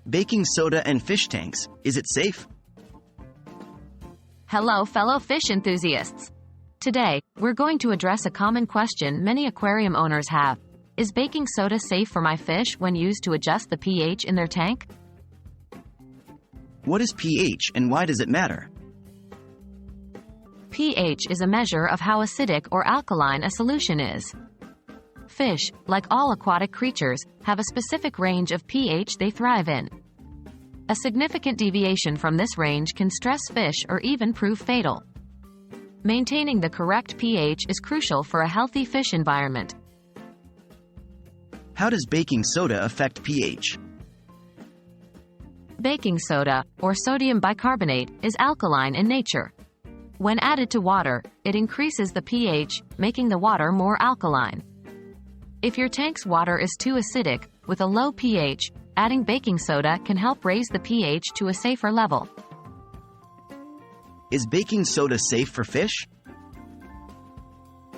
Baking soda and fish tanks, is it safe? Hello, fellow fish enthusiasts. Today, we're going to address a common question many aquarium owners have. Is baking soda safe for my fish when used to adjust the pH in their tank? What is pH and why does it matter? pH is a measure of how acidic or alkaline a solution is. Fish, like all aquatic creatures, have a specific range of pH they thrive in. A significant deviation from this range can stress fish or even prove fatal. Maintaining the correct pH is crucial for a healthy fish environment. How does baking soda affect pH? Baking soda, or sodium bicarbonate, is alkaline in nature. When added to water, it increases the pH, making the water more alkaline. If your tank's water is too acidic, with a low pH, adding baking soda can help raise the pH to a safer level. Is baking soda safe for fish?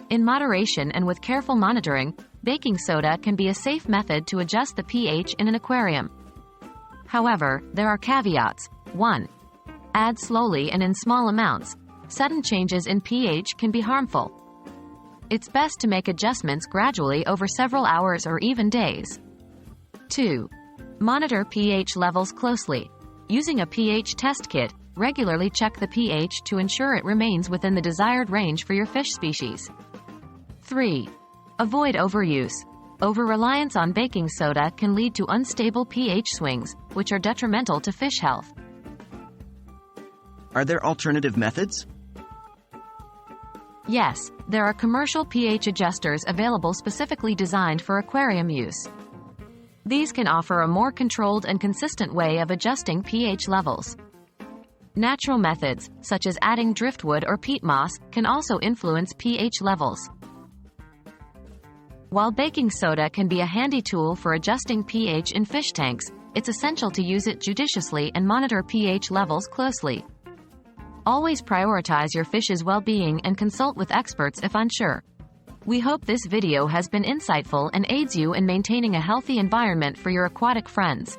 In moderation and with careful monitoring, baking soda can be a safe method to adjust the pH in an aquarium. However, there are caveats. 1. Add slowly and in small amounts. Sudden changes in pH can be harmful. It's best to make adjustments gradually over several hours or even days. 2. Monitor pH levels closely. Using a pH test kit, regularly check the pH to ensure it remains within the desired range for your fish species. 3. Avoid overuse. Over-reliance on baking soda can lead to unstable pH swings, which are detrimental to fish health. Are there alternative methods? Yes, there are commercial pH adjusters available specifically designed for aquarium use. These can offer a more controlled and consistent way of adjusting pH levels. Natural methods, such as adding driftwood or peat moss, can also influence pH levels. While baking soda can be a handy tool for adjusting pH in fish tanks, it's essential to use it judiciously and monitor pH levels closely. Always prioritize your fish's well-being and consult with experts if unsure. We hope this video has been insightful and aids you in maintaining a healthy environment for your aquatic friends.